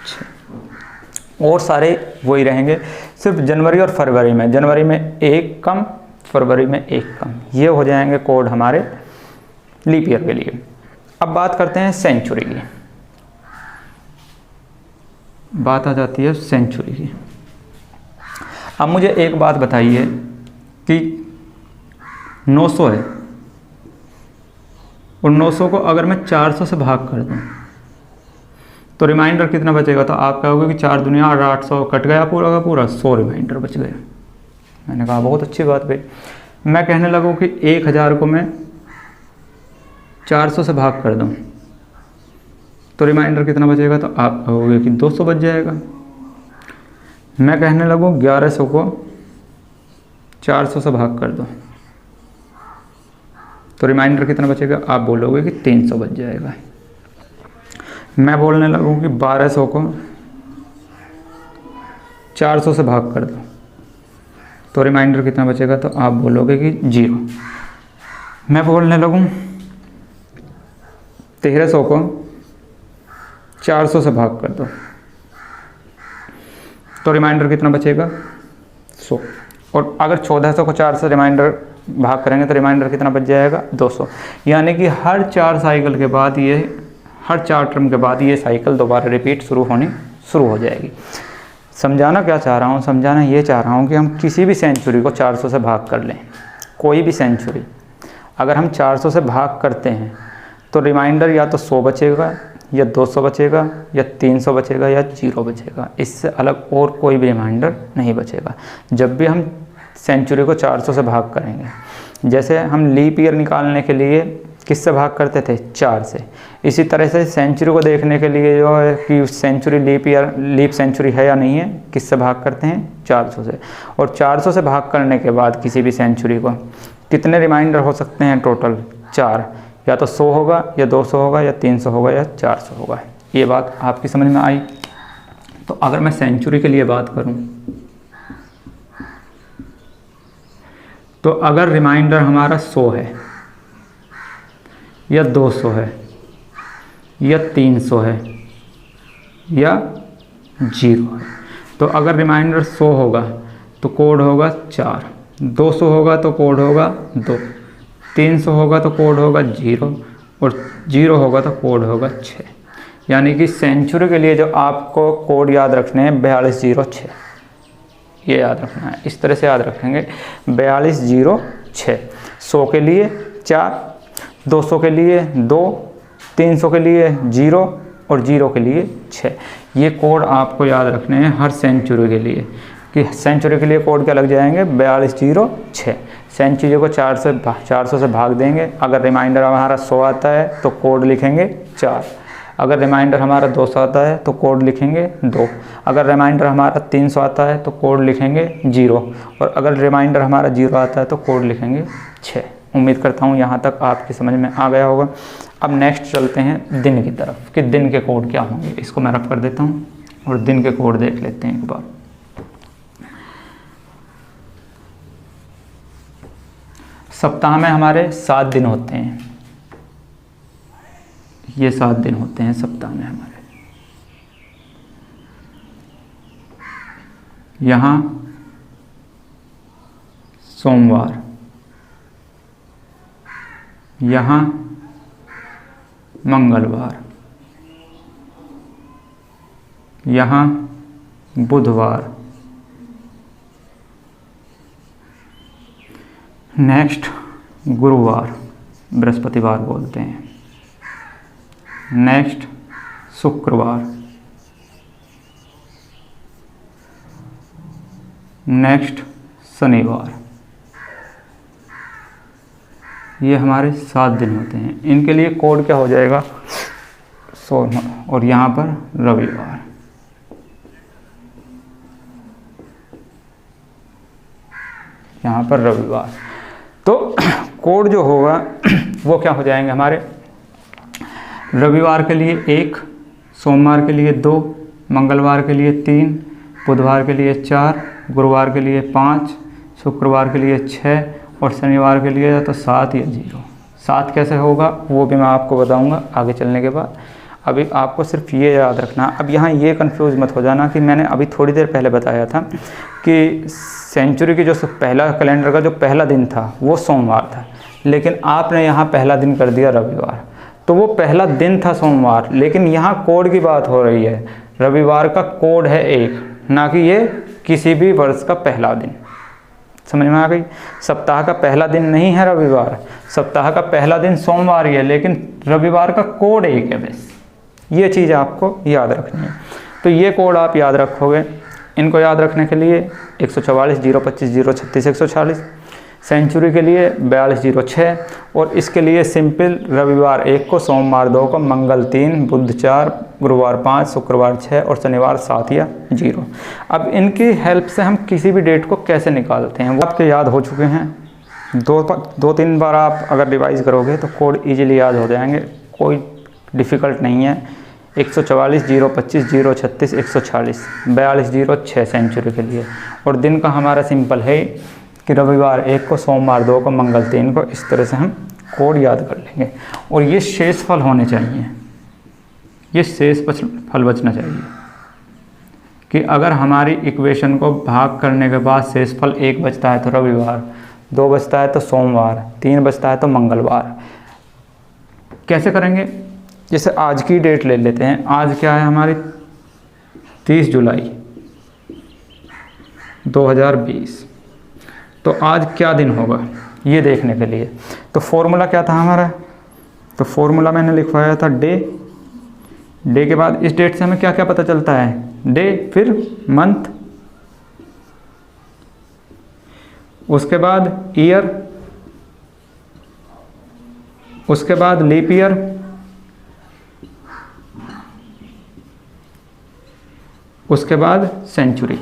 6। और सारे वही रहेंगे, सिर्फ जनवरी और फरवरी में, जनवरी में 1 कम, फरवरी में 1 कम, ये हो जाएंगे कोड हमारे लीप ईयर के लिए। अब बात करते हैं सेंचुरी की, बात आ जाती है सेंचुरी की। अब मुझे एक बात बताइए कि 900 है और 900 को अगर मैं 400 से भाग कर दूं तो रिमाइंडर कितना बचेगा? तो आप कहोगे कि 4 दुनिया 800 कट गया पूरा का पूरा, 100 रिमाइंडर बच गया। मैंने कहा बहुत अच्छी बात भाई। मैं कहने लगूँ कि 1000 को मैं 400 से भाग कर दूं तो रिमाइंडर कितना बचेगा? तो आप कहोगे कि 200 बच जाएगा। मैं कहने लगूँ 1100 को 400 से भाग कर दो तो रिमाइंडर कितना बचेगा? आप बोलोगे कि 300 बच जाएगा। मैं बोलने लगूँ कि 1200 को 400 से भाग कर दो तो रिमाइंडर कितना बचेगा? तो आप बोलोगे कि 0। मैं बोलने लगूँ 1300 को 400 से भाग कर दो तो रिमाइंडर कितना बचेगा? 100। और अगर 1400 को 4 से रिमाइंडर भाग करेंगे तो रिमाइंडर कितना बच जाएगा? 200। यानी कि हर 4 साइकिल के बाद ये, हर 4 टर्म के बाद ये साइकिल दोबारा रिपीट शुरू हो जाएगी। समझाना क्या चाह रहा हूँ? समझाना ये चाह रहा हूँ कि हम किसी भी सेंचुरी को 400 से भाग कर लें, कोई भी सेंचुरी अगर हम 400 से भाग करते हैं तो रिमाइंडर या तो 100 बचेगा या 200 बचेगा या 300 बचेगा या 0 बचेगा। इससे अलग और कोई भी रिमाइंडर नहीं बचेगा जब भी हम सेंचुरी को 400 से भाग करेंगे। जैसे हम लीप ईयर निकालने के लिए किससे भाग करते थे? 4 से। इसी तरह से सेंचुरी को देखने के लिए जो है कि सेंचुरी लीप सेंचुरी है या नहीं है, किससे भाग करते हैं? 400 से। और 400 से भाग करने के बाद किसी भी सेंचुरी को कितने रिमाइंडर हो सकते हैं? टोटल 4। या तो 100 होगा या 200 होगा या 300 होगा या 400 होगा। ये बात आपकी समझ में आई? तो अगर मैं सेंचुरी के लिए बात करूं तो अगर रिमाइंडर हमारा 100 है या 200 है या 300 है या 0 है, तो अगर रिमाइंडर 100 होगा तो कोड होगा 4, 200 होगा तो कोड होगा 2, 300 होगा तो कोड होगा 0 और 0 होगा तो कोड होगा 6। यानी कि सेंचुरी के लिए जो आपको कोड याद रखने हैं 4206, ये याद रखना है। इस तरह से याद रखेंगे 4206। 100 के लिए 4, 200 के लिए 2, 300 के लिए 0 और 0 के लिए 6। ये कोड आपको याद रखने हैं हर सेंचुरी के लिए कि सेंचुरी के लिए कोड क्या लग जाएंगे? 4206। सेंचुरी को 400 से भाग देंगे। अगर रिमाइंडर हमारा 100 आता है तो कोड लिखेंगे 4। अगर रिमाइंडर हमारा 200 आता है तो कोड लिखेंगे 2। अगर रिमाइंडर हमारा 300 आता है तो कोड लिखेंगे 0 और अगर रिमाइंडर हमारा 0 आता है तो कोड लिखेंगे 6। उम्मीद करता हूँ यहाँ तक आपकी समझ में आ गया होगा। अब नेक्स्ट चलते हैं दिन की तरफ कि दिन के कोड क्या होंगे। इसको मैं रफ कर देता हूँ और दिन के कोड देख लेते हैं एक बार। सप्ताह में हमारे 7 दिन होते हैं, ये 7 दिन होते हैं सप्ताह में हमारे। यहाँ सोमवार, यहाँ मंगलवार, यहाँ बुधवार, नेक्स्ट गुरुवार, बृहस्पतिवार बोलते हैं, नेक्स्ट शुक्रवार, नेक्स्ट शनिवार। ये हमारे 7 दिन होते हैं। इनके लिए कोड क्या हो जाएगा? 16। और यहाँ पर रविवार, यहाँ पर रविवार। तो कोड जो होगा वो क्या हो जाएंगे हमारे? रविवार के लिए 1, सोमवार के लिए 2, मंगलवार के लिए 3, बुधवार के लिए 4, गुरुवार के लिए 5, शुक्रवार के लिए 6 और शनिवार के लिए तो 7 या 0। 7 कैसे होगा वो भी मैं आपको बताऊंगा आगे चलने के बाद। अभी आपको सिर्फ ये याद रखना। अब यहाँ ये कंफ्यूज मत हो जाना कि मैंने अभी थोड़ी देर पहले बताया था कि सेंचुरी की जो पहला कैलेंडर का जो पहला दिन था वो सोमवार था, लेकिन आपने यहाँ पहला दिन कर दिया रविवार। तो वो पहला दिन था सोमवार, लेकिन यहाँ कोड की बात हो रही है। रविवार का कोड है 1, ना कि ये किसी भी वर्ष का पहला दिन। समझ में आ गई? सप्ताह का पहला दिन नहीं है रविवार, सप्ताह का पहला दिन सोमवार ही है, लेकिन रविवार का कोड 1 है बस। ये चीज़ आपको याद रखनी है। तो ये कोड आप याद रखोगे। इनको याद रखने के लिए 144 025 036 140, सेंचुरी के लिए 42 06, और इसके लिए सिंपल रविवार 1 को, सोमवार 2 को, मंगल 3, बुध 4, गुरुवार 5, शुक्रवार 6 और शनिवार 7 या 0। अब इनकी हेल्प से हम किसी भी डेट को कैसे निकालते हैं वो आपके याद हो चुके हैं। 2-3 बार आप अगर रिवाइज़ करोगे तो कोड ईजिली याद हो जाएंगे, कोई डिफ़िकल्ट नहीं है। 144 025 036 140, 42 06 सेंचुरी के लिए, और दिन का हमारा सिंपल है कि रविवार 1 को, सोमवार 2 को, मंगल 3 को। इस तरह से हम कोड याद कर लेंगे। और ये शेषफल होने चाहिए, ये शेष फल बचना चाहिए कि अगर हमारी इक्वेशन को भाग करने के बाद शेषफल 1 बचता है तो रविवार, 2 बचता है तो सोमवार, 3 बचता है तो मंगलवार। कैसे करेंगे? जैसे आज की डेट ले लेते हैं। आज क्या है हमारी? 30 जुलाई 2020। तो आज क्या दिन होगा ये देखने के लिए तो फॉर्मूला क्या था हमारा? तो फॉर्मूला मैंने लिखवाया था डे। डे के बाद इस डेट से हमें क्या क्या पता चलता है? डे, फिर मंथ, उसके बाद ईयर, उसके बाद लीप ईयर, उसके बाद सेंचुरी।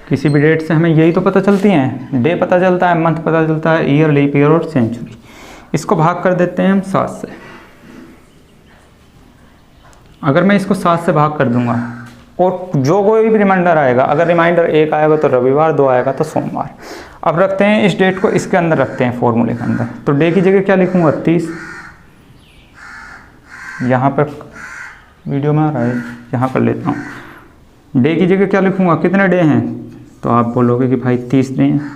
किसी भी डेट से हमें यही तो पता चलती हैं। डे पता चलता है, मंथ पता चलता है, ईयर, लीप ईयर और सेंचुरी। इसको भाग कर देते हैं हम 7 से। अगर मैं इसको 7 से भाग कर दूंगा और जो कोई भी रिमाइंडर आएगा, अगर रिमाइंडर 1 आएगा तो रविवार, 2 आएगा तो सोमवार। अब रखते हैं इस डेट को इसके अंदर रखते हैं, फॉर्मूले के अंदर। तो डे की जगह क्या लिखूंगा? 30। यहाँ पर वीडियो में आ रहा है, यहाँ कर लेता हूँ। डे की जगह क्या लिखूंगा? कितने डे हैं? तो आप बोलोगे कि भाई 30 डे हैं।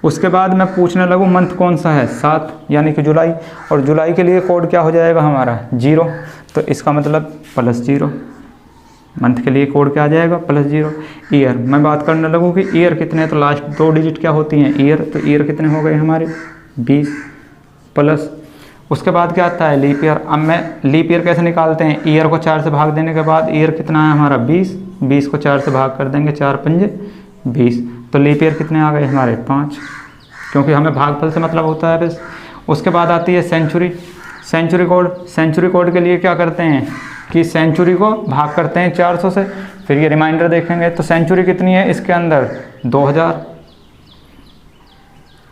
उसके बाद मैं पूछने लगूँ मंथ कौन सा है? 7, यानी कि जुलाई। और जुलाई के लिए कोड क्या हो जाएगा हमारा? 0। तो इसका मतलब +0। मंथ के लिए कोड क्या आ जाएगा? +0। ईयर, मैं बात करने लगूँ कि ईयर कितने, तो लास्ट 2 डिजिट क्या होती हैं? ईयर। तो ईयर कितने हो गए हमारे? 20 प्लस। उसके बाद क्या आता है? Leap year. अब मैं लीप ईयर कैसे निकालते हैं? ईयर को 4 से भाग देने के बाद ईयर कितना है हमारा? 20। 20 को 4 से भाग कर देंगे, 4 पंजे 20। तो लीप ईयर कितने आ गए हमारे? 5, क्योंकि हमें भागफल से मतलब होता है बस। उसके बाद आती है century. Century code. Century code के लिए क्या करते हैं कि सेंचुरी को भाग करते हैं 400 से। फिर ये रिमाइंडर देखेंगे तो सेंचुरी कितनी है इसके अंदर? 2000।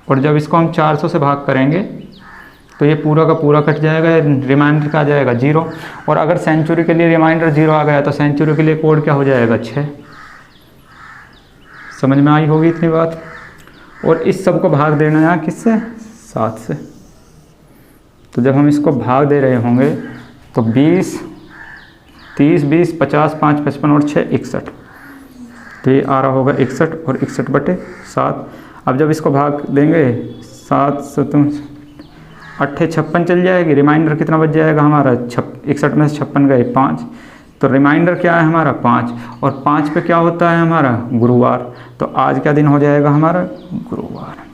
और जब इसको हम 400 से भाग करेंगे तो ये पूरा का पूरा कट जाएगा, रिमाइंडर का आ जाएगा 0। और अगर सेंचुरी के लिए रिमाइंडर 0 आ गया तो सेंचुरी के लिए कोड क्या हो जाएगा? 6। समझ में आई होगी इतनी बात। और इस सब को भाग देना है किससे? 7 से। तो जब हम इसको भाग दे रहे होंगे तो 20, 30, 20, 50, 5, 55 और 6 61। तो ये आ रहा होगा 61 और 61/7। अब जब इसको भाग देंगे 7 से तो 8 56 चल जाएगी। रिमाइंडर कितना बच जाएगा हमारा? 61 में से 56 गए 5। तो रिमाइंडर क्या है हमारा? 5। और 5 पे क्या होता है हमारा? गुरुवार। तो आज क्या दिन हो जाएगा हमारा? गुरुवार।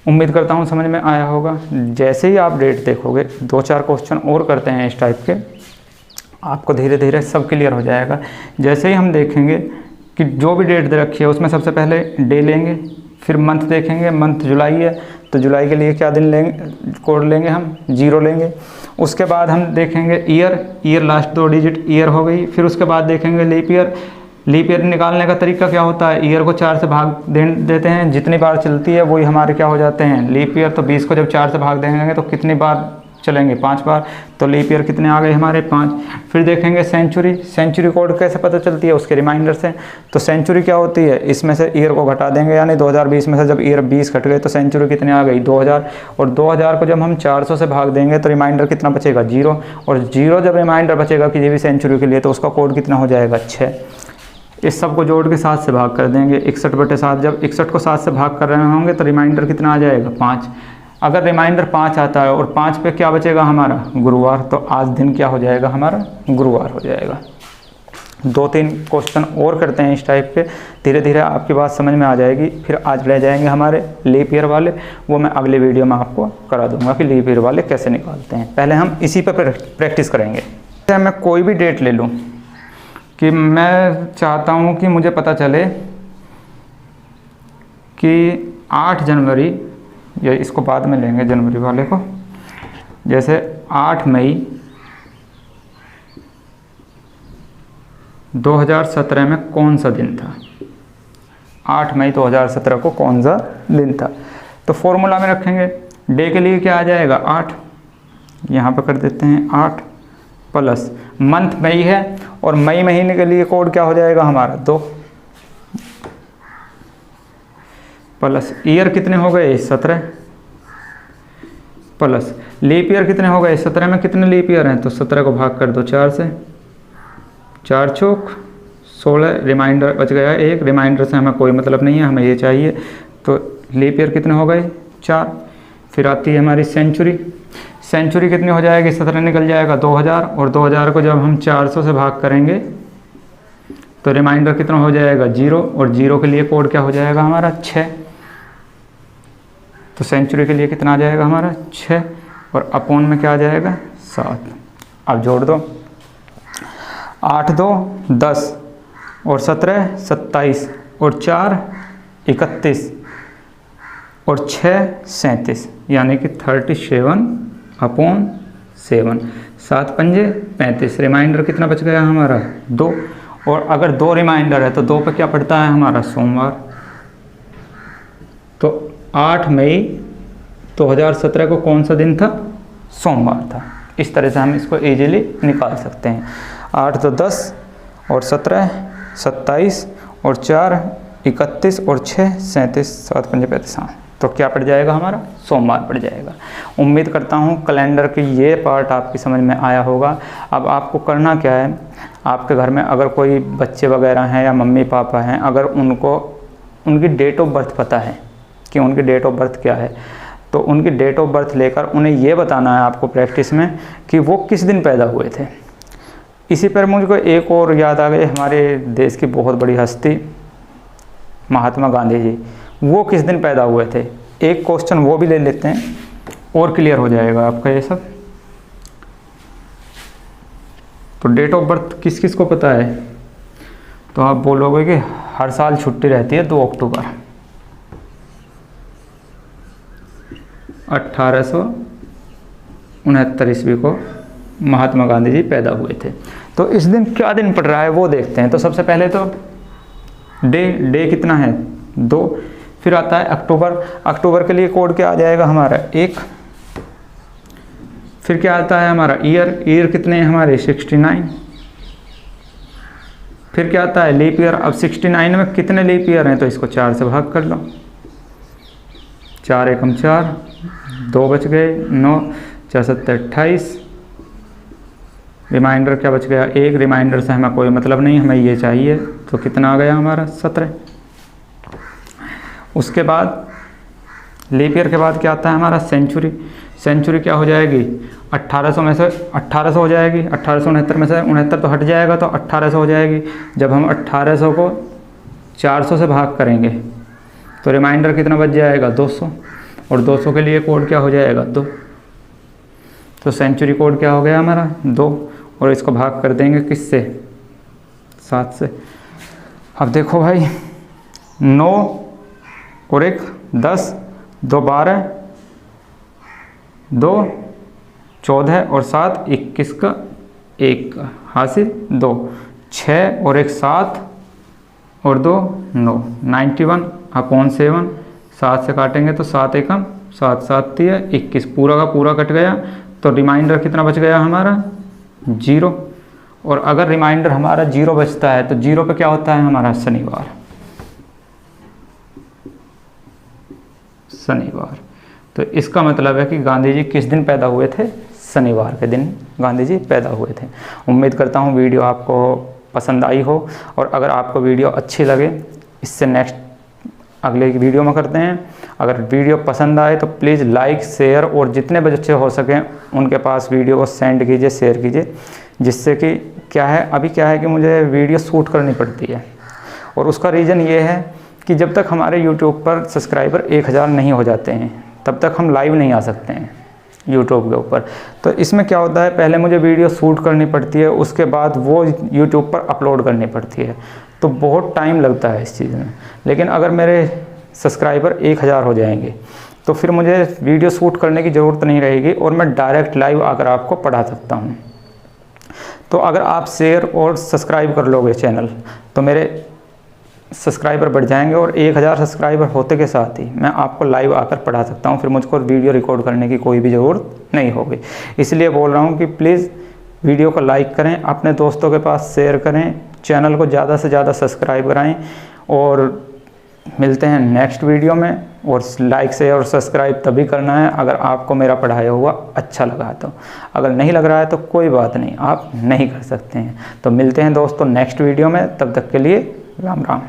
उम्मीद करता हूँ समझ में आया होगा। जैसे ही आप डेट देखोगे, 2-4 क्वेश्चन और करते हैं इस टाइप के, आपको धीरे धीरे सब क्लियर हो जाएगा। जैसे ही हम देखेंगे कि जो भी डेट दे रखी है उसमें सबसे पहले डे लेंगे, फिर मंथ देखेंगे। मंथ जुलाई है तो जुलाई के लिए क्या दिन लेंगे? कोड लेंगे हम 0 लेंगे। उसके बाद हम देखेंगे year. Year last 2 digit year हो गई। फिर उसके बाद देखेंगे लीप ईयर। लीप ईयर निकालने का तरीका क्या होता है? ईयर को 4 से भाग देते हैं, जितनी बार चलती है वही हमारे क्या हो जाते हैं? Leap year. तो 20 को जब 4 से भाग देंगे तो कितनी बार चलेंगे 5 बार, तो लीप ईयर कितने आ गए हमारे 5। फिर देखेंगे सेंचुरी, सेंचुरी कोड कैसे पता चलती है, उसके रिमाइंडर से। तो सेंचुरी क्या होती है, इसमें से ईयर को घटा देंगे, यानी 2020 में से जब ईयर 20 घट गए तो सेंचुरी कितने आ गई 2000, और 2000 को जब हम 400 से भाग देंगे तो रिमाइंडर कितना बचेगा 0, और 0 जब रिमाइंडर बचेगा किसी भी सेंचुरी के लिए तो उसका कोड कितना हो जाएगा 6। इस सब को जोड़ के 7 से भाग कर देंगे, 61/7। जब 61 को 7 से भाग कर रहे होंगे तो रिमाइंडर कितना आ जाएगा 5। अगर रिमाइंडर 5 आता है और 5 पे क्या बचेगा हमारा गुरुवार, तो आज दिन क्या हो जाएगा हमारा गुरुवार हो जाएगा। 2-3 क्वेश्चन और करते हैं इस टाइप के, धीरे धीरे आपकी बात समझ में आ जाएगी। फिर आज रह जाएंगे हमारे लीप ईयर वाले, वो मैं अगले वीडियो में आपको करा दूंगा कि लीप ईयर वाले कैसे निकालते हैं। पहले हम इसी पर प्रैक्टिस करेंगे। मैं कोई भी डेट ले लूँ कि मैं चाहता हूँ कि मुझे पता चले कि 8 जनवरी, या इसको बाद में लेंगे जनवरी वाले को, जैसे 8 मई 2017 में कौन सा दिन था, 8 मई 2017 को कौन सा दिन था। तो फॉर्मूला में रखेंगे, डे के लिए क्या आ जाएगा 8, यहाँ पर कर देते हैं 8 प्लस मंथ मई है, और मई महीने के लिए कोड क्या हो जाएगा हमारा 2, प्लस ईयर कितने हो गए 17, प्लस लीप ईयर कितने हो गए 17 में कितने लीप ईयर हैं, तो 17 को भाग कर दो 4 से, 4 चौक 16, रिमाइंडर बच गया 1, रिमाइंडर से हमें कोई मतलब नहीं है, हमें ये चाहिए। तो लीप ईयर कितने हो गए 4। फिर आती है हमारी सेंचुरी, सेंचुरी कितनी हो जाएगी 17 निकल जाएगा 2000, और 2000 को जब हम 400 से भाग करेंगे तो रिमाइंडर कितना हो जाएगा 0, और 0 के लिए कोड क्या हो जाएगा हमारा 6। तो सेंचुरी के लिए कितना आ जाएगा हमारा 6, और अपोन में क्या आ जाएगा 7। अब जोड़ दो, 8 2 10, और 17 27, और 4 31, और 6 37, यानी कि 37/7, 7 पंजे 35। रिमाइंडर कितना बच गया हमारा 2, और अगर 2 रिमाइंडर है तो 2 पे क्या पड़ता है हमारा सोमवार। तो 8 मई 2017 को कौन सा दिन था, सोमवार था। इस तरह से हम इसको इजीली निकाल सकते हैं। 8 तो 10, और 17 27, और 4 31, और 6 37, 7 पंजे 35। हाँ, तो क्या पड़ जाएगा हमारा सोमवार पड़ जाएगा। उम्मीद करता हूँ कैलेंडर की ये पार्ट आपकी समझ में आया होगा। अब आपको करना क्या है, आपके घर में अगर कोई बच्चे वगैरह हैं या मम्मी पापा हैं, अगर उनको उनकी डेट ऑफ बर्थ पता है कि उनकी डेट ऑफ बर्थ क्या है, तो उनकी डेट ऑफ बर्थ लेकर उन्हें ये बताना है आपको प्रैक्टिस में कि वो किस दिन पैदा हुए थे। इसी पर मुझको एक और याद आ गई, हमारे देश की बहुत बड़ी हस्ती महात्मा गांधी जी, वो किस दिन पैदा हुए थे। एक क्वेश्चन वो भी ले लेते हैं और क्लियर हो जाएगा आपका ये सब। तो डेट ऑफ बर्थ किस किस को पता है, तो आप बोलोगे कि हर साल छुट्टी रहती है 2 अक्टूबर। 1869 ईस्वी को महात्मा गांधी जी पैदा हुए थे। तो इस दिन क्या दिन पड़ रहा है वो देखते हैं। तो सबसे पहले तो डे कितना है 2, फिर आता है अक्टूबर। अक्टूबर के लिए कोड क्या आ जाएगा हमारा 1। फिर क्या आता है हमारा ईयर कितने हैं हमारे 69। फिर क्या आता है लीप ईयर। अब 69 में कितने लीप ईयर हैं, तो इसको 4 से भाग कर लो, 4 एकम 4, 2 बच गए 9, 4 7 28। रिमाइंडर क्या बच गया 1, रिमाइंडर से हमें कोई मतलब नहीं, हमें ये चाहिए। तो कितना आ गया हमारा 17। उसके बाद लीप ईयर के बाद क्या आता है हमारा सेंचुरी। सेंचुरी क्या हो जाएगी 1800 में से 1800 हो जाएगी, 1869 में से 69 तो हट जाएगा, तो 1800 हो जाएगी। जब हम 1800 को 400 से भाग करेंगे तो रिमाइंडर कितना बच जाएगा 200, और 200 के लिए कोड क्या हो जाएगा 2। तो सेंचुरी कोड क्या हो गया हमारा 2, और इसको भाग कर देंगे किससे 7 से। अब देखो भाई 9 और 1 10, 2 12, 2 14, और 7 21 का 1 का हासिल 2, 6 और 1 7, और 2 9, 91/7। 7 से काटेंगे तो 7 एकम 7 7 दिया 21, पूरा का पूरा कट गया। तो रिमाइंडर कितना बच गया हमारा 0। और अगर रिमाइंडर हमारा 0 बचता है तो 0 पे क्या होता है हमारा शनिवार। शनिवार, तो इसका मतलब है कि गांधी जी किस दिन पैदा हुए थे? शनिवार के दिन गांधी जी पैदा हुए थे। उम्मीद करता हूँ वीडियो आपको पसंद आई हो, और अगर आपको वीडियो अच्छी लगे, इससे नेक्स्ट अगले की वीडियो में करते हैं। अगर वीडियो पसंद आए तो प्लीज़ लाइक शेयर, और जितने बच्चे हो सकें उनके पास वीडियो को सेंड कीजिए, शेयर कीजिए, जिससे कि क्या है कि मुझे वीडियो शूट करनी पड़ती है, और उसका रीज़न ये है कि जब तक हमारे यूट्यूब पर सब्सक्राइबर 1000 नहीं हो जाते हैं तब तक हम लाइव नहीं आ सकते हैं यूट्यूब के ऊपर। तो इसमें क्या होता है, पहले मुझे वीडियो शूट करनी पड़ती है, उसके बाद वो यूट्यूब पर अपलोड करनी पड़ती है, तो बहुत टाइम लगता है इस चीज़ में। लेकिन अगर मेरे सब्सक्राइबर 1000 हो जाएंगे तो फिर मुझे वीडियो शूट करने की ज़रूरत नहीं रहेगी, और मैं डायरेक्ट लाइव आकर आपको पढ़ा सकता हूँ। तो अगर आप शेयर और सब्सक्राइब कर लोगे चैनल, तो मेरे सब्सक्राइबर बढ़ जाएंगे, और 1000 सब्सक्राइबर होते के साथ ही मैं आपको लाइव आकर पढ़ा सकता हूं। फिर मुझको वीडियो रिकॉर्ड करने की कोई भी ज़रूरत नहीं होगी। इसलिए बोल रहा हूं कि प्लीज़ वीडियो को लाइक करें, अपने दोस्तों के पास शेयर करें, चैनल को ज़्यादा से ज़्यादा सब्सक्राइब कराएं, और मिलते हैं नेक्स्ट वीडियो में। और लाइक से और सब्सक्राइब तभी करना है अगर आपको मेरा पढ़ाया हुआ अच्छा लगा तो। अगर नहीं लग रहा है तो कोई बात नहीं, आप नहीं कर सकते हैं। तो मिलते हैं दोस्तों नेक्स्ट वीडियो में, तब तक के लिए राम राम।